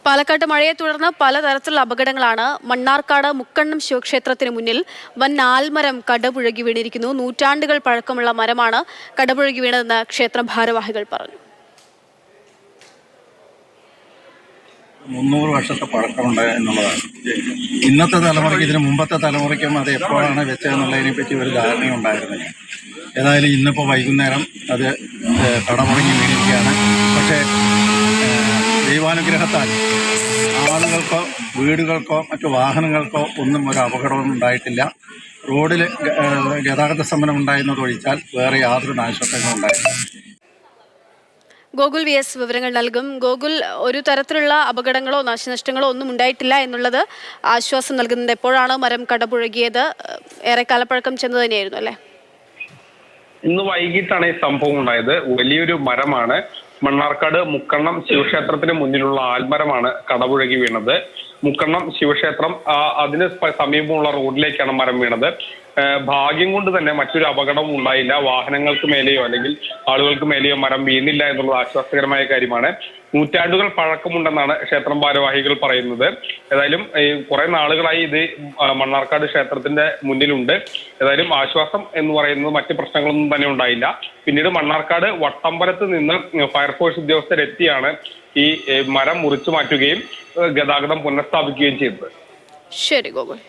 പാലക്കാട്ട് മഴയെ തുടർന്ന് പലതരത്തിലുള്ള അപകടങ്ങളാണ്. മണ്ണാർക്കാട് മുക്കണ്ണം ശിവക്ഷേത്രത്തിന് മുന്നിൽ വൻ ആൽമരം കടപുഴകി വീണിരിക്കുന്നു. നൂറ്റാണ്ടുകൾ പഴക്കമുള്ള മരമാണ് കടപുഴകി വീണതെന്ന് ക്ഷേത്ര ഭാരവാഹികൾ പറഞ്ഞു. 300 വർഷത്തെ പഴക്കമുണ്ട് എന്നുള്ളതാണ്. ഇന്നത്തെ തലമുറയ്ക്ക് ഇതിന് മുമ്പത്തെ തലമുറയ്ക്കും അത് എപ്പോഴാണ് വെച്ചതെന്നുള്ളതിനെ പറ്റി ഒരു ധാരണയുണ്ടായിരുന്നില്ല. ഏതായാലും ഇന്നിപ്പോൾ വൈകുന്നേരം അത് കടമുടങ്ങി വീണിരിക്കുകയാണ്. പക്ഷേ ദൈവാനുഗ്രഹത്താൽ ആളുകൾക്കോ വീടുകൾക്കോ മറ്റു വാഹനങ്ങൾക്കോ ഒന്നും ഒരു അപകടവും ഉണ്ടായിട്ടില്ല. റോഡിൽ ഗതാഗത സമരം ഉണ്ടായിരുന്നതൊഴിച്ചാൽ വേറെ യാതൊരു നാശനഷ്ടങ്ങളും ഉണ്ടായിട്ടില്ല. ഗോകുൽ VS വിവരങ്ങൾ നൽകും. ഗോകുൽ, ഒരു തരത്തിലുള്ള അപകടങ്ങളോ നാശനഷ്ടങ്ങളോ ഒന്നും ഉണ്ടായിട്ടില്ല എന്നുള്ളത് ആശ്വാസം നൽകുന്നുണ്ട്. എപ്പോഴാണ് മരം കടപുഴകിയത്? ഏറെ കാലപ്പഴക്കം ചെന്ന് തന്നെയായിരുന്നു അല്ലേ? ഇന്ന് വൈകിട്ടാണ് ഈ സംഭവം ഉണ്ടായത്. വലിയൊരു മരമാണ്. മണ്ണാർക്കാട് മുക്കണ്ണം ശിവക്ഷേത്രത്തിന് മുന്നിലുള്ള ആൽമരമാണ് കടപുഴകി വീണത്. മുക്കണ്ണം ശിവക്ഷേത്രം അതിന് സമീപമുള്ള റോഡിലേക്കാണ് മരം വീണത്. ഭാഗ്യം കൊണ്ട് തന്നെ മറ്റൊരു അപകടവും ഉണ്ടായില്ല. വാഹനങ്ങൾക്ക് മേലെയോ അല്ലെങ്കിൽ ആളുകൾക്ക് മേലെയോ മരം വീണില്ല എന്നുള്ളത് ആശ്വാസകരമായ കാര്യമാണ്. നൂറ്റാണ്ടുകൾ പഴക്കമുണ്ടെന്നാണ് ക്ഷേത്രം ഭാരവാഹികൾ പറയുന്നത്. ഏതായാലും കുറെ നാളുകളായി ഇത് മണ്ണാർക്കാട് ക്ഷേത്രത്തിന്റെ മുന്നിലുണ്ട്. ഏതായാലും ആശ്വാസം എന്ന് പറയുന്നത് മറ്റ് പ്രശ്നങ്ങളൊന്നും തന്നെ ഉണ്ടായില്ല. പിന്നീട് മണ്ണാർക്കാട് വട്ടമ്പലത്ത് നിന്ന് ഫയർഫോഴ്സ് ഉദ്യോഗസ്ഥരെത്തിയാണ് ഈ മരം മുറിച്ചു മാറ്റുകയും ഗതാഗതം പുനഃസ്ഥാപിക്കുകയും ചെയ്തത്. ശരി ഗോകുൽ.